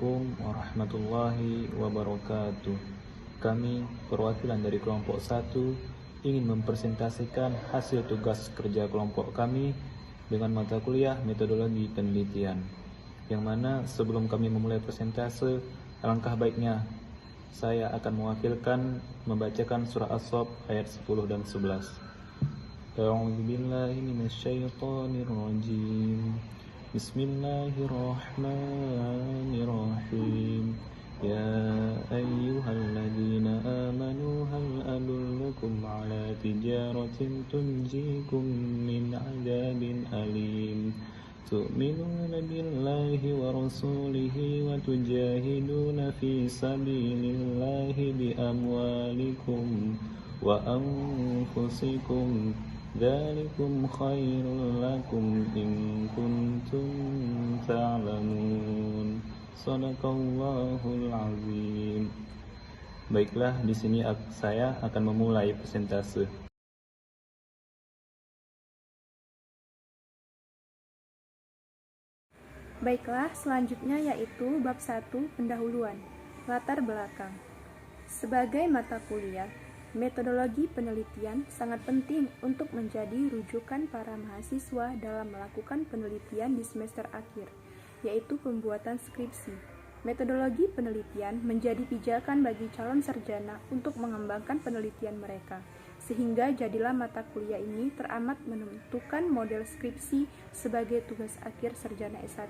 Assalamualaikum warahmatullahi wabarakatuh. Kami, perwakilan dari kelompok 1, ingin mempresentasikan hasil tugas kerja kelompok kami dengan mata kuliah metodologi penelitian. Yang mana sebelum kami memulai presentase, alangkah baiknya saya akan mewakilkan membacakan surah As-Saff ayat 10 dan 11. A'udzubillahi minasyaitonirrajim. Bismillahirrahmanirrahim. Ya ayyuhalladzina amanu hal adullukum ala tijaratin tunjikum min adzabin alim. Tu'minuna billahi wa rasulihi wa tujahiduna fi sabilillahi bi amwalikum wa anfusikum. Dzalikum khairul lakum in kuntum ta'lamun. Shadaqallahul azim. Baiklah, di sini saya akan memulai presentase. Baiklah, selanjutnya yaitu bab 1 pendahuluan, latar belakang. Sebagai mata kuliah, metodologi penelitian sangat penting untuk menjadi rujukan para mahasiswa dalam melakukan penelitian di semester akhir, yaitu pembuatan skripsi. Metodologi penelitian menjadi pijakan bagi calon sarjana untuk mengembangkan penelitian mereka, sehingga jadilah mata kuliah ini teramat menentukan model skripsi sebagai tugas akhir sarjana S1.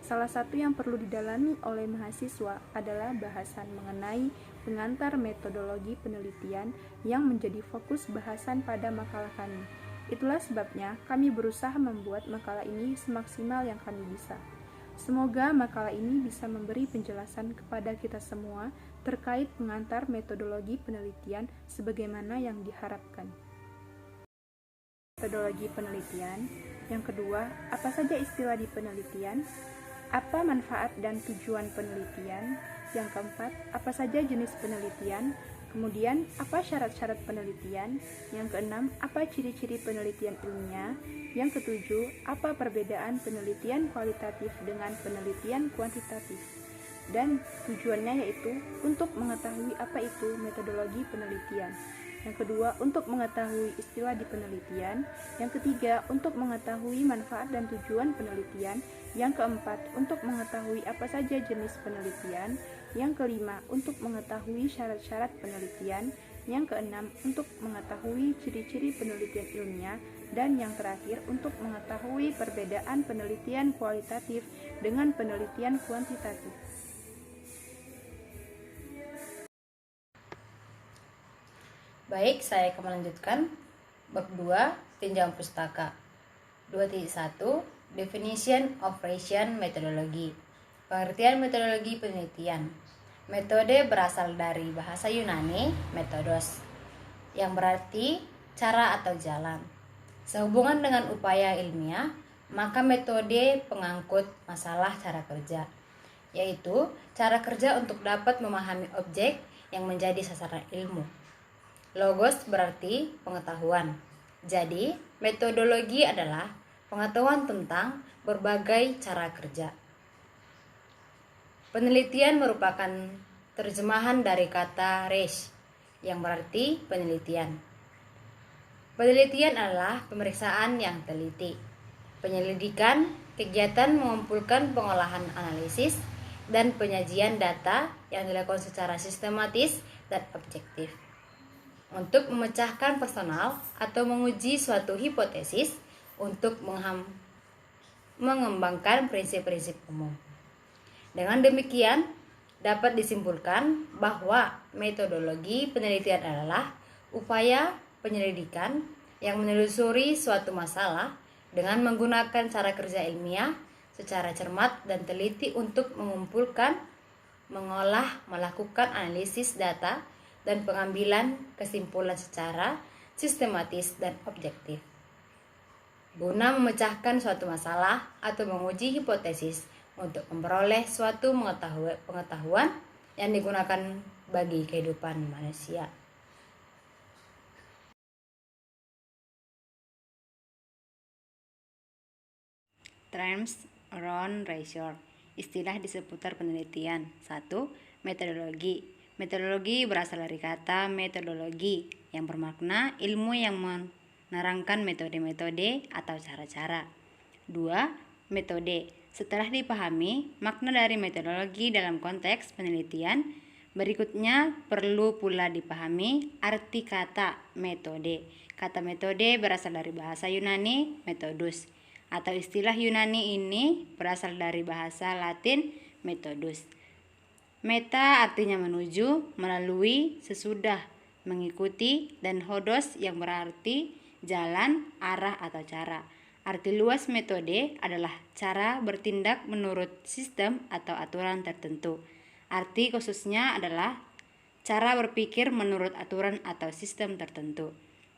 Salah satu yang perlu didalami oleh mahasiswa adalah bahasan mengenai pengantar metodologi penelitian yang menjadi fokus bahasan pada makalah kami. Itulah sebabnya kami berusaha membuat makalah ini semaksimal yang kami bisa. Semoga makalah ini bisa memberi penjelasan kepada kita semua terkait pengantar metodologi penelitian sebagaimana yang diharapkan. Metodologi penelitian. Yang kedua, apa saja istilah di penelitian? Apa manfaat dan tujuan penelitian? Yang keempat, apa saja jenis penelitian? Kemudian, apa syarat-syarat penelitian? Yang keenam, apa ciri-ciri penelitian ilmiah? Yang ketujuh, apa perbedaan penelitian kualitatif dengan penelitian kuantitatif? Dan tujuannya yaitu untuk mengetahui apa itu metodologi penelitian. Yang kedua, untuk mengetahui istilah di penelitian. Yang ketiga, untuk mengetahui manfaat dan tujuan penelitian. Yang keempat, untuk mengetahui apa saja jenis penelitian. Yang kelima, untuk mengetahui syarat-syarat penelitian. Yang keenam, untuk mengetahui ciri-ciri penelitian ilmiah. Dan yang terakhir, untuk mengetahui perbedaan penelitian kualitatif dengan penelitian kuantitatif. Baik, saya akan melanjutkan bab 2, tinjauan pustaka. 2.1 Definition of Bayesian Methodology. Pengertian metodologi penelitian. Metode berasal dari bahasa Yunani methodos, yang berarti cara atau jalan. Sehubungan dengan upaya ilmiah, maka metode pengangkut masalah cara kerja, yaitu cara kerja untuk dapat memahami objek yang menjadi sasaran ilmu. Logos berarti pengetahuan. Jadi, metodologi adalah pengetahuan tentang berbagai cara kerja. Penelitian merupakan terjemahan dari kata research, yang berarti penelitian. Penelitian adalah pemeriksaan yang teliti. Penyelidikan, kegiatan mengumpulkan pengolahan analisis dan penyajian data yang dilakukan secara sistematis dan objektif untuk memecahkan personal atau menguji suatu hipotesis untuk mengembangkan prinsip-prinsip umum. Dengan demikian, dapat disimpulkan bahwa metodologi penelitian adalah upaya penyelidikan yang menelusuri suatu masalah dengan menggunakan cara kerja ilmiah secara cermat dan teliti untuk mengumpulkan, mengolah, melakukan analisis data, dan pengambilan kesimpulan secara sistematis dan objektif guna memecahkan suatu masalah atau menguji hipotesis untuk memperoleh suatu pengetahuan yang digunakan bagi kehidupan manusia. Terms around research. istilah di seputar penelitian. 1. Metodologi. Metodologi berasal dari kata metodologi yang bermakna ilmu yang menerangkan metode-metode atau cara-cara. 2. Metode. Setelah dipahami makna dari metodologi dalam konteks penelitian, berikutnya perlu pula dipahami arti kata metode. Kata metode berasal dari bahasa Yunani methodus, atau istilah Yunani ini berasal dari bahasa Latin methodus. Meta artinya menuju, melalui, sesudah, mengikuti, dan hodos yang berarti jalan, arah, atau cara. Arti luas metode adalah cara bertindak menurut sistem atau aturan tertentu. Arti khususnya adalah cara berpikir menurut aturan atau sistem tertentu.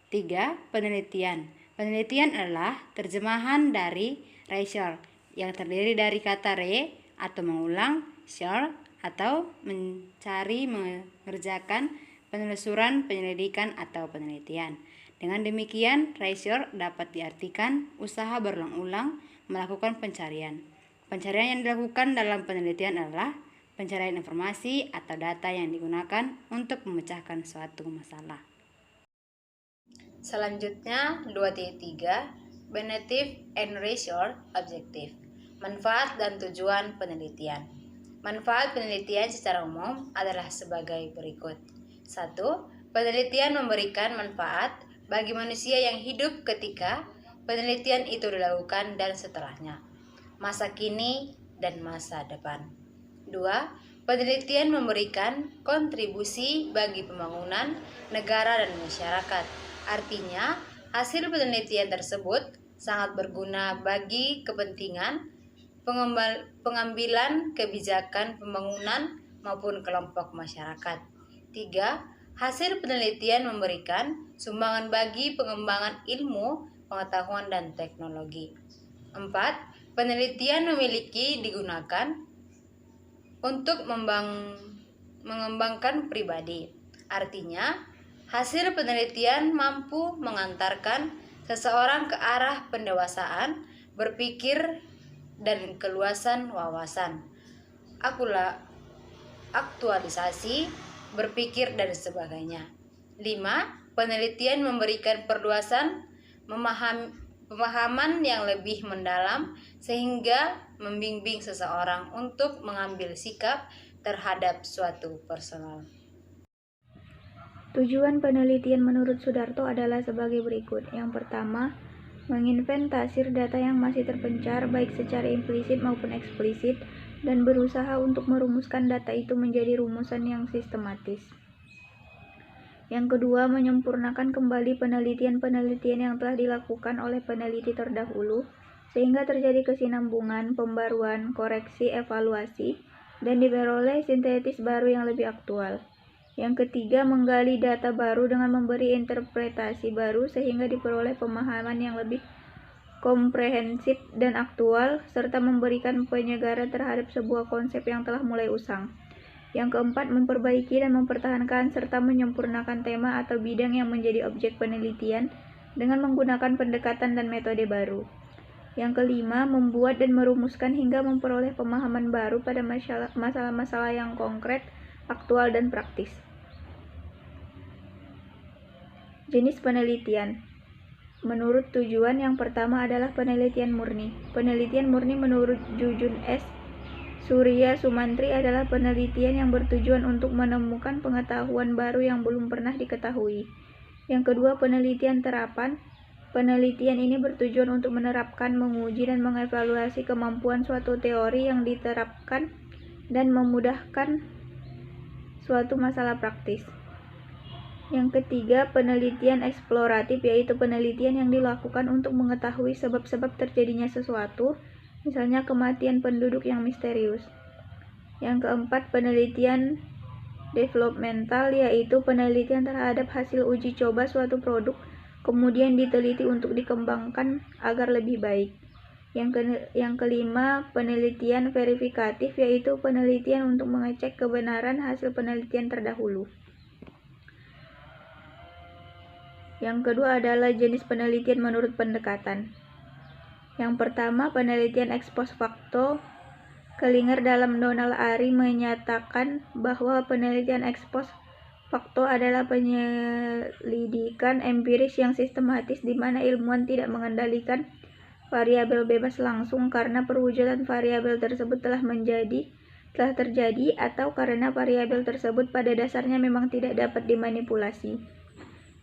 3. Penelitian. Penelitian adalah terjemahan dari research yang terdiri dari kata re atau mengulang, search atau mencari, mengerjakan, penelusuran, penyelidikan, atau penelitian. Dengan demikian, research dapat diartikan usaha berulang-ulang melakukan pencarian. Pencarian yang dilakukan dalam penelitian adalah pencarian informasi atau data yang digunakan untuk memecahkan suatu masalah. Selanjutnya, 2.3, Benefit and Research Objective. Manfaat dan tujuan penelitian. Manfaat penelitian secara umum adalah sebagai berikut. 1. Penelitian memberikan manfaat bagi manusia yang hidup ketika penelitian itu dilakukan dan setelahnya, masa kini dan masa depan. 2. Penelitian memberikan kontribusi bagi pembangunan negara dan masyarakat. Artinya, hasil penelitian tersebut sangat berguna bagi kepentingan pengambilan kebijakan pembangunan maupun kelompok masyarakat. 3. Hasil penelitian memberikan sumbangan bagi pengembangan ilmu, pengetahuan, dan teknologi. 4. Penelitian digunakan untuk mengembangkan pribadi. Artinya, hasil penelitian mampu mengantarkan seseorang ke arah pendewasaan, berpikir, dan keluasan wawasan, aktualisasi, berpikir, dan sebagainya. 5. Penelitian memberikan perluasan pemahaman yang lebih mendalam sehingga membimbing seseorang untuk mengambil sikap terhadap suatu personal. Tujuan penelitian menurut Sudarto adalah sebagai berikut. Yang pertama, menginventarisir data yang masih terpencar baik secara implisit maupun eksplisit dan berusaha untuk merumuskan data itu menjadi rumusan yang sistematis. Yang kedua, menyempurnakan kembali penelitian-penelitian yang telah dilakukan oleh peneliti terdahulu sehingga terjadi kesinambungan, pembaruan, koreksi, evaluasi, dan diperoleh sintetis baru yang lebih aktual. Yang ketiga, menggali data baru dengan memberi interpretasi baru sehingga diperoleh pemahaman yang lebih komprehensif dan aktual, serta memberikan penyegaran terhadap sebuah konsep yang telah mulai usang. Yang keempat, memperbaiki dan mempertahankan serta menyempurnakan tema atau bidang yang menjadi objek penelitian dengan menggunakan pendekatan dan metode baru. Yang kelima, membuat dan merumuskan hingga memperoleh pemahaman baru pada masalah-masalah yang konkret, aktual, dan praktis. Jenis penelitian. Menurut tujuan, yang pertama adalah penelitian murni. Penelitian murni menurut Jujun S. Surya Sumantri adalah penelitian yang bertujuan untuk menemukan pengetahuan baru yang belum pernah diketahui. Yang kedua, penelitian terapan. Penelitian ini bertujuan untuk menerapkan, menguji, dan mengevaluasi kemampuan suatu teori yang diterapkan dan memudahkan suatu masalah praktis. Yang ketiga, penelitian eksploratif, yaitu penelitian yang dilakukan untuk mengetahui sebab-sebab terjadinya sesuatu, misalnya kematian penduduk yang misterius. Yang keempat, penelitian developmental, yaitu penelitian terhadap hasil uji coba suatu produk, kemudian diteliti untuk dikembangkan agar lebih baik. Yang kelima, penelitian verifikatif, yaitu penelitian untuk mengecek kebenaran hasil penelitian terdahulu. Yang kedua adalah jenis penelitian menurut pendekatan. Yang pertama, penelitian ex post facto Kelinger dalam Donald Ari menyatakan bahwa penelitian ex post facto adalah penyelidikan empiris yang sistematis di mana ilmuwan tidak mengendalikan variabel bebas langsung karena perwujudan variabel tersebut telah terjadi atau karena variabel tersebut pada dasarnya memang tidak dapat dimanipulasi.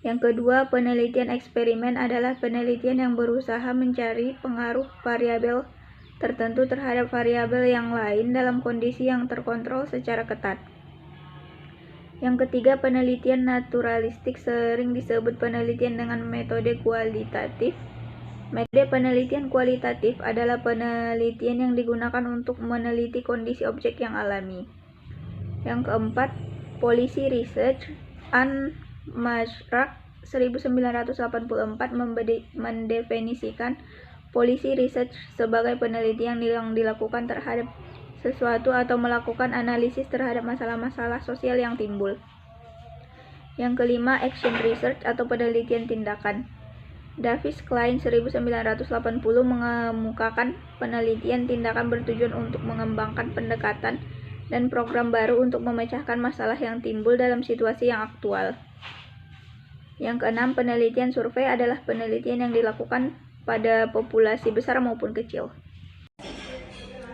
Yang kedua, penelitian eksperimen adalah penelitian yang berusaha mencari pengaruh variabel tertentu terhadap variabel yang lain dalam kondisi yang terkontrol secara ketat. Yang ketiga, penelitian naturalistik sering disebut penelitian dengan metode kualitatif. Metode penelitian kualitatif adalah penelitian yang digunakan untuk meneliti kondisi objek yang alami. Yang keempat, Policy Research and Masyrak 1984 mendefinisikan policy research sebagai penelitian yang dilakukan terhadap sesuatu atau melakukan analisis terhadap masalah-masalah sosial yang timbul. Yang kelima, action research atau penelitian tindakan. Davis Klein 1980 mengemukakan penelitian tindakan bertujuan untuk mengembangkan pendekatan dan program baru untuk memecahkan masalah yang timbul dalam situasi yang aktual. Yang keenam, penelitian survei adalah penelitian yang dilakukan pada populasi besar maupun kecil.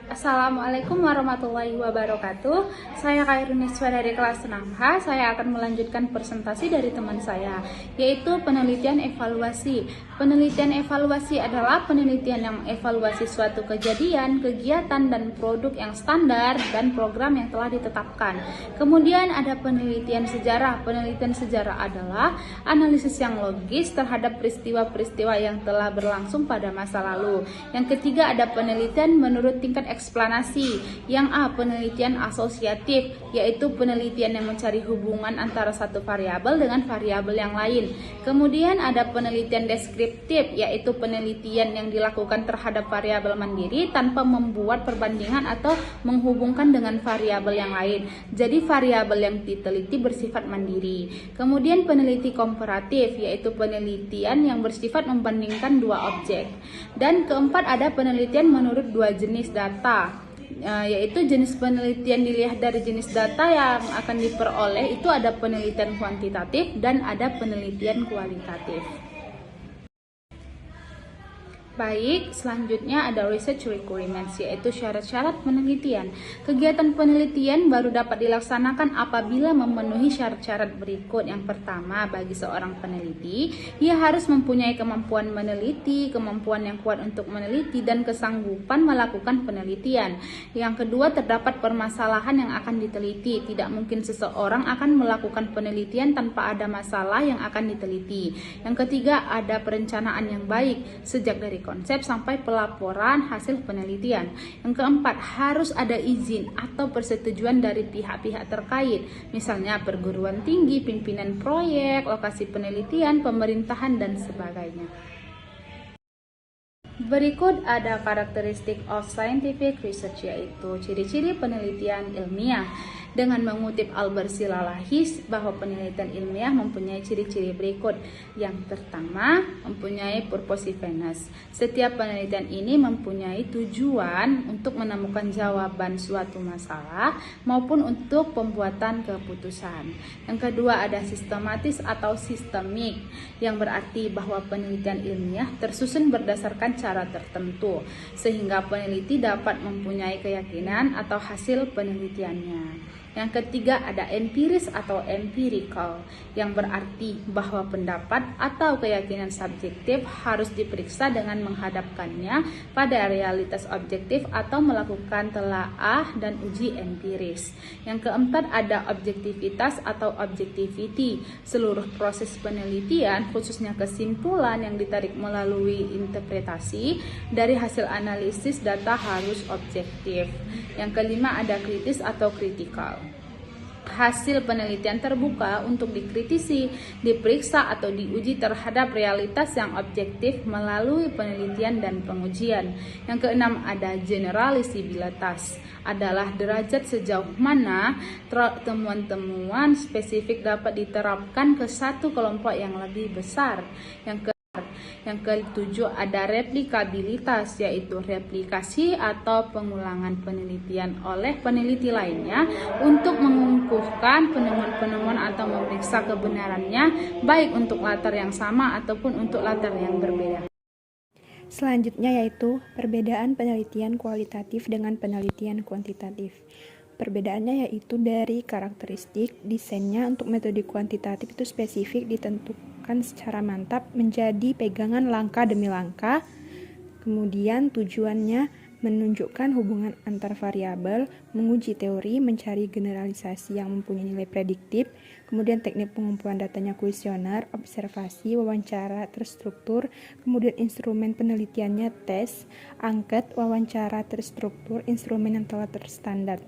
Assalamualaikum warahmatullahi wabarakatuh. Saya Khairuniswa dari kelas 6H. Saya akan melanjutkan presentasi dari teman saya, yaitu penelitian evaluasi. Penelitian evaluasi adalah penelitian yang evaluasi suatu kejadian, kegiatan, dan produk yang standar dan program yang telah ditetapkan. Kemudian ada penelitian sejarah. Penelitian sejarah adalah analisis yang logis terhadap peristiwa-peristiwa yang telah berlangsung pada masa lalu. Yang ketiga ada penelitian menurut tingkat eksplanasi. Yang A, penelitian asosiatif, yaitu penelitian yang mencari hubungan antara satu variabel dengan variabel yang lain. Kemudian ada penelitian deskriptif, yaitu penelitian yang dilakukan terhadap variabel mandiri tanpa membuat perbandingan atau menghubungkan dengan variabel yang lain. Jadi variabel yang diteliti bersifat mandiri. Kemudian peneliti komparatif, yaitu penelitian yang bersifat membandingkan dua objek. Dan keempat ada penelitian menurut dua jenis data, yaitu jenis penelitian dilihat dari jenis data yang akan diperoleh. Itu ada penelitian kuantitatif dan ada penelitian kualitatif. Baik, selanjutnya ada research requirements, yaitu syarat-syarat penelitian. Kegiatan penelitian baru dapat dilaksanakan apabila memenuhi syarat-syarat berikut. Yang pertama, bagi seorang peneliti, ia harus mempunyai kemampuan meneliti, kemampuan yang kuat untuk meneliti, dan kesanggupan melakukan penelitian. Yang kedua, terdapat permasalahan yang akan diteliti. Tidak mungkin seseorang akan melakukan penelitian tanpa ada masalah yang akan diteliti. Yang ketiga, ada perencanaan yang baik, sejak dari konsep sampai pelaporan hasil penelitian. Yang keempat, harus ada izin atau persetujuan dari pihak-pihak terkait, misalnya perguruan tinggi, pimpinan proyek, lokasi penelitian, pemerintahan, dan sebagainya. Berikut ada karakteristik of scientific research, yaitu ciri-ciri penelitian ilmiah. Dengan mengutip Albert Silalahis bahwa penelitian ilmiah mempunyai ciri-ciri berikut. Yang pertama, mempunyai purposiveness. Setiap penelitian ini mempunyai tujuan untuk menemukan jawaban suatu masalah maupun untuk pembuatan keputusan. Yang kedua, ada sistematis atau sistemik, yang berarti bahwa penelitian ilmiah tersusun berdasarkan cara tertentu sehingga peneliti dapat mempunyai keyakinan atau hasil penelitiannya. Yang ketiga, ada empiris atau empirical, yang berarti bahwa pendapat atau keyakinan subjektif harus diperiksa dengan menghadapkannya pada realitas objektif atau melakukan telaah dan uji empiris. Yang keempat, ada objektivitas atau objectivity. Seluruh proses penelitian, khususnya kesimpulan yang ditarik melalui interpretasi dari hasil analisis data, harus objektif. Yang kelima, ada kritis atau critical. Hasil penelitian terbuka untuk dikritisi, diperiksa, atau diuji terhadap realitas yang objektif melalui penelitian dan pengujian. Yang keenam, ada generalisabilitas, adalah derajat sejauh mana temuan-temuan spesifik dapat diterapkan ke satu kelompok yang lebih besar. Yang ketujuh ada replikabilitas, yaitu replikasi atau pengulangan penelitian oleh peneliti lainnya untuk mengukuhkan penemuan-penemuan atau memeriksa kebenarannya baik untuk latar yang sama ataupun untuk latar yang berbeda. Selanjutnya yaitu perbedaan penelitian kualitatif dengan penelitian kuantitatif. Perbedaannya yaitu dari karakteristik desainnya. Untuk metode kuantitatif itu spesifik ditentukan secara mantap menjadi pegangan langkah demi langkah. Kemudian tujuannya menunjukkan hubungan antar variabel, menguji teori, mencari generalisasi yang mempunyai nilai prediktif. Kemudian teknik pengumpulan datanya kuesioner, observasi, wawancara terstruktur. Kemudian instrumen penelitiannya tes, angket, wawancara terstruktur, instrumen yang telah terstandar.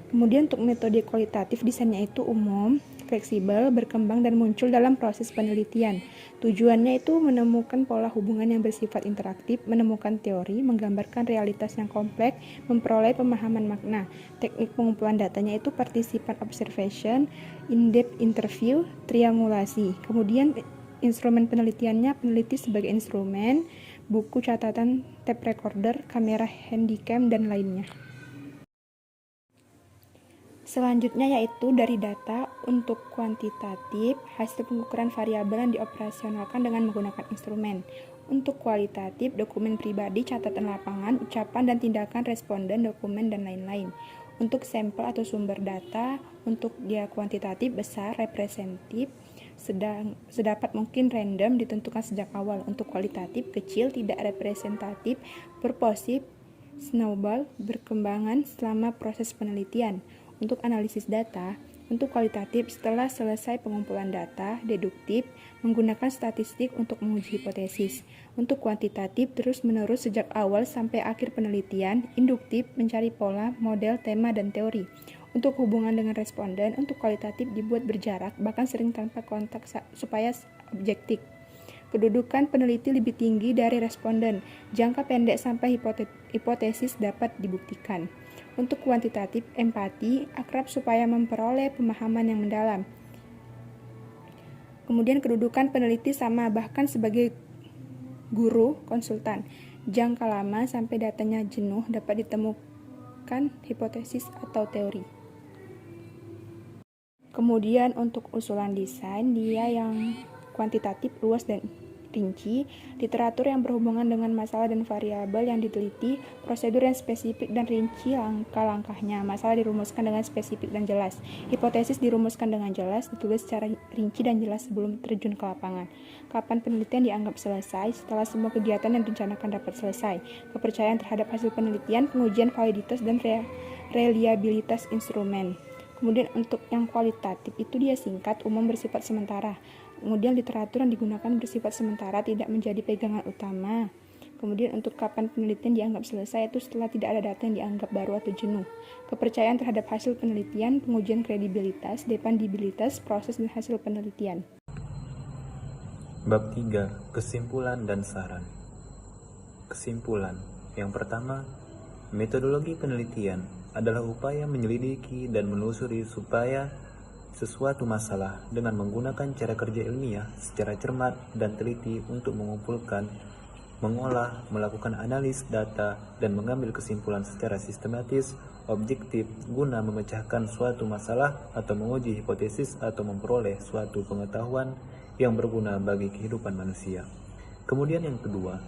Kemudian untuk metode kualitatif desainnya itu umum, fleksibel, berkembang dan muncul dalam proses penelitian. Tujuannya itu menemukan pola hubungan yang bersifat interaktif, menemukan teori, menggambarkan realitas yang kompleks, memperoleh pemahaman makna. Teknik pengumpulan datanya itu participan observation, in-depth interview, triangulasi. Kemudian instrumen penelitiannya peneliti sebagai instrumen, buku catatan, tape recorder, kamera handycam, dan lainnya. Selanjutnya yaitu dari data. Untuk kuantitatif, hasil pengukuran variabel yang dioperasionalkan dengan menggunakan instrumen. Untuk kualitatif, dokumen pribadi, catatan lapangan, ucapan dan tindakan responden, dokumen, dan lain-lain. Untuk sampel atau sumber data, untuk dia kuantitatif besar, representatif, sedapat mungkin random, ditentukan sejak awal. Untuk kualitatif kecil, tidak representatif, purposif, snowball, berkembangan selama proses penelitian. Untuk analisis data, untuk kualitatif setelah selesai pengumpulan data, deduktif, menggunakan statistik untuk menguji hipotesis. Untuk kuantitatif terus-menerus sejak awal sampai akhir penelitian, induktif, mencari pola, model, tema, dan teori. Untuk hubungan dengan responden, untuk kualitatif dibuat berjarak, bahkan sering tanpa kontak supaya objektif. Kedudukan peneliti lebih tinggi dari responden, jangka pendek sampai hipotesis dapat dibuktikan. Untuk kuantitatif, empati, akrab supaya memperoleh pemahaman yang mendalam. Kemudian kedudukan peneliti sama bahkan sebagai guru, konsultan. Jangka lama sampai datanya jenuh dapat ditemukan hipotesis atau teori. Kemudian untuk usulan desain, dia yang kuantitatif luas dan rinci, literatur yang berhubungan dengan masalah dan variabel yang diteliti, prosedur yang spesifik dan rinci langkah-langkahnya, masalah dirumuskan dengan spesifik dan jelas, hipotesis dirumuskan dengan jelas, ditulis secara rinci dan jelas sebelum terjun ke lapangan. Kapan penelitian dianggap selesai? Setelah semua kegiatan yang direncanakan dapat selesai. Kepercayaan terhadap hasil penelitian, pengujian validitas dan reliabilitas instrumen. Kemudian untuk yang kualitatif itu dia singkat, umum, bersifat sementara. Kemudian literatur yang digunakan bersifat sementara, tidak menjadi pegangan utama. Kemudian untuk kapan penelitian dianggap selesai itu setelah tidak ada data yang dianggap baru atau jenuh. Kepercayaan terhadap hasil penelitian, pengujian kredibilitas, dependibilitas, proses dan hasil penelitian. Bab 3. Kesimpulan dan saran. Kesimpulan. Yang pertama, metodologi penelitian adalah upaya menyelidiki dan menelusuri supaya sesuatu masalah dengan menggunakan cara kerja ilmiah secara cermat dan teliti untuk mengumpulkan, mengolah, melakukan analis data, dan mengambil kesimpulan secara sistematis, objektif, guna memecahkan suatu masalah atau menguji hipotesis atau memperoleh suatu pengetahuan yang berguna bagi kehidupan manusia. Kemudian yang kedua,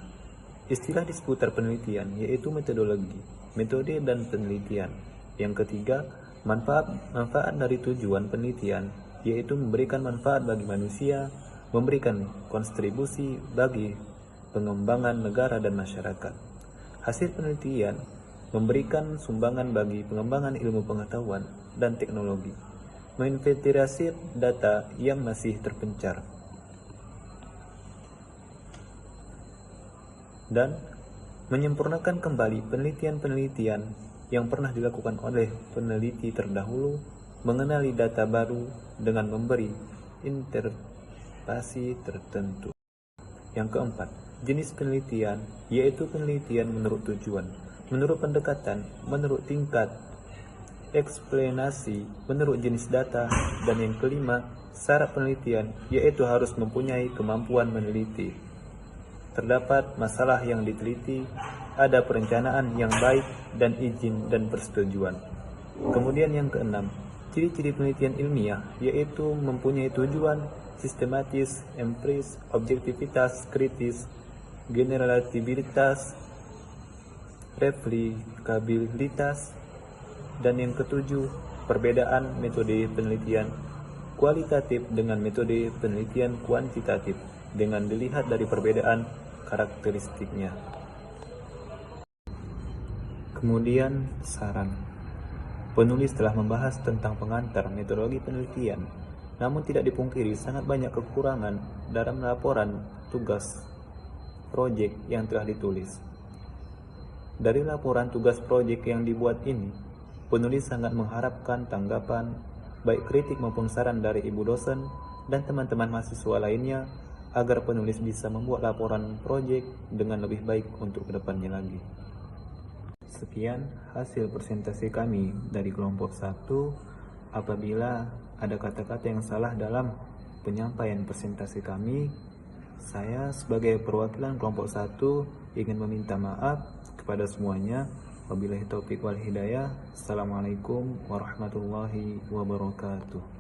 istilah di seputar penelitian yaitu metodologi, metode dan penelitian. Yang ketiga, manfaat dari tujuan penelitian yaitu memberikan manfaat bagi manusia, memberikan kontribusi bagi pengembangan negara dan masyarakat. Hasil penelitian memberikan sumbangan bagi pengembangan ilmu pengetahuan dan teknologi, menginventarisir data yang masih terpencar, dan menyempurnakan kembali penelitian-penelitian yang pernah dilakukan oleh peneliti terdahulu, mengenali data baru dengan memberi interpretasi tertentu. Yang keempat, jenis penelitian yaitu penelitian menurut tujuan, menurut pendekatan, menurut tingkat eksplanasi, menurut jenis data. Dan yang kelima, syarat penelitian yaitu harus mempunyai kemampuan meneliti. terdapat masalah yang diteliti, ada perencanaan yang baik, dan izin dan persetujuan. Kemudian yang keenam, ciri-ciri penelitian ilmiah yaitu mempunyai tujuan, sistematis, empiris, objektivitas, kritis, generalitabilitas, replikabilitas, dan yang ketujuh, perbedaan metode penelitian kualitatif dengan metode penelitian kuantitatif dengan dilihat dari perbedaan karakteristiknya. Kemudian saran. Penulis telah membahas tentang pengantar metodologi penelitian, namun tidak dipungkiri sangat banyak kekurangan dalam laporan tugas proyek yang telah ditulis. Dari laporan tugas proyek yang dibuat ini, penulis sangat mengharapkan tanggapan, baik kritik maupun saran dari ibu dosen dan teman-teman mahasiswa lainnya, agar penulis bisa membuat laporan proyek dengan lebih baik untuk kedepannya lagi. Sekian hasil presentasi kami dari kelompok 1. Apabila ada kata-kata yang salah dalam penyampaian presentasi kami, saya sebagai perwakilan kelompok 1 ingin meminta maaf kepada semuanya. Wabillahi taufiq wal hidayah. Assalamualaikum warahmatullahi wabarakatuh.